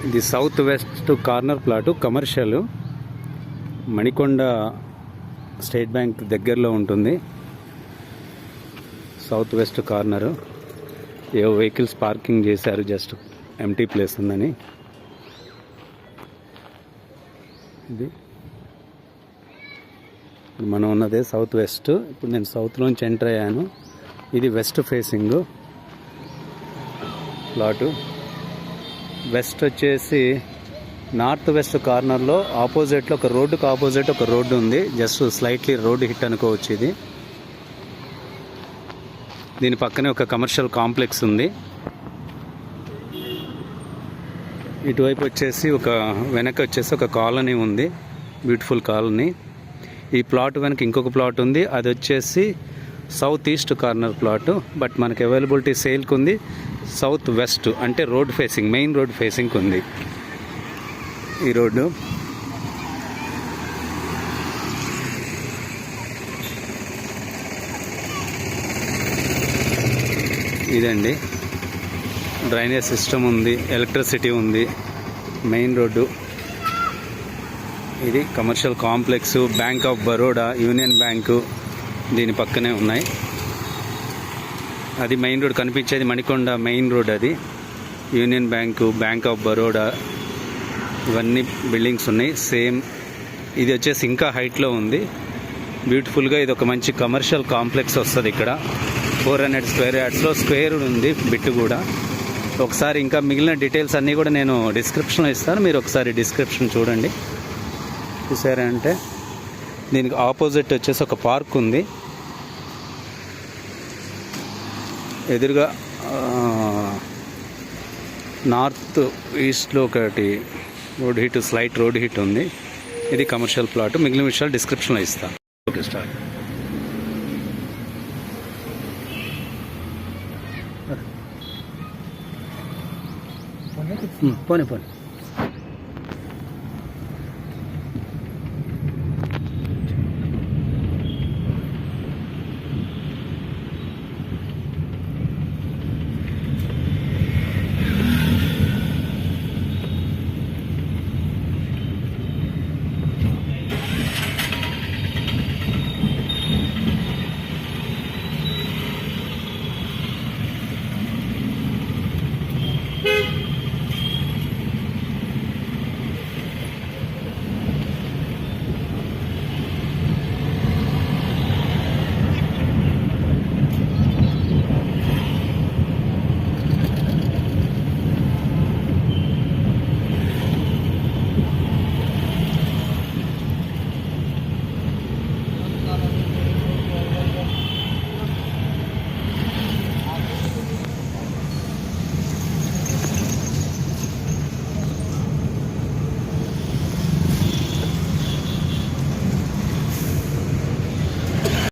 ఇది south west corner plot commercial, Manikonda state bank దగ్గరలో ఉంటుంది. South west corner. ఏవో వెహికల్స్ పార్కింగ్ చేశారు, జస్ట్ ఎంటీ ప్లేస్ ఉందని. ఇది మనం ఉన్నదే సౌత్ వెస్ట్. ఇప్పుడు నేను సౌత్లోంచి ఎంటర్ అయ్యాను. ఇది వెస్ట్ ఫేసింగ్ ప్లాటు. వెస్ట్ వచ్చేసి నార్త్ వెస్ట్ కార్నర్లో ఆపోజిట్లో ఒక రోడ్డుకు ఆపోజిట్ ఒక రోడ్డు ఉంది. జస్ట్ స్లైట్లీ రోడ్డు హిట్ అనుకోవచ్చు. ఇది దీని పక్కనే ఒక కమర్షియల్ కాంప్లెక్స్ ఉంది. ఇటువైపు వచ్చేసి వెనక వచ్చేసి ఒక కాలనీ ఉంది, బ్యూటిఫుల్ కాలనీ. ఈ ప్లాట్ వెనక ఇంకొక ప్లాట్ ఉంది, అది వచ్చేసి south east corner plot. But మనకి అవైలబిలిటీ సేల్కి ఉంది సౌత్ వెస్ట్, అంటే road facing, main road facing ఉంది ఈ రోడ్డు. ఇదండి, డ్రైనేజ్ సిస్టమ్ ఉంది, ఎలక్ట్రిసిటీ ఉంది, మెయిన్ రోడ్డు. ఇది commercial complex. Bank of Baroda, union bank దీని పక్కనే ఉన్నాయి. అది మెయిన్ రోడ్ కనిపించేది మణికొండ మెయిన్ రోడ్. అది union bank, bank of Baroda, ఇవన్నీ బిల్డింగ్స్ ఉన్నాయి సేమ్. ఇది వచ్చేసి ఇంకా హైట్లో ఉంది, బ్యూటిఫుల్గా. ఇది ఒక మంచి కమర్షియల్ కాంప్లెక్స్ వస్తుంది. ఇక్కడ 400 స్క్వేర్ యార్డ్స్లో స్క్వేర్ ఉంది బిట్టు కూడా. ఒకసారి ఇంకా మిగిలిన డీటెయిల్స్ అన్నీ కూడా నేను డిస్క్రిప్షన్లో ఇస్తాను, మీరు ఒకసారి డిస్క్రిప్షన్ చూడండి. చూసారంటే దీనికి ఆపోజిట్ వచ్చేసి ఒక పార్క్ ఉంది. ఎదురుగా నార్త్ ఈస్ట్లో ఒకటి road hit, slight road hit ఉంది. ఇది కమర్షియల్ ప్లాట్. మిగిలిన విషయాలు డిస్క్రిప్షన్లో ఇస్తాను. Okay, start. పోనీ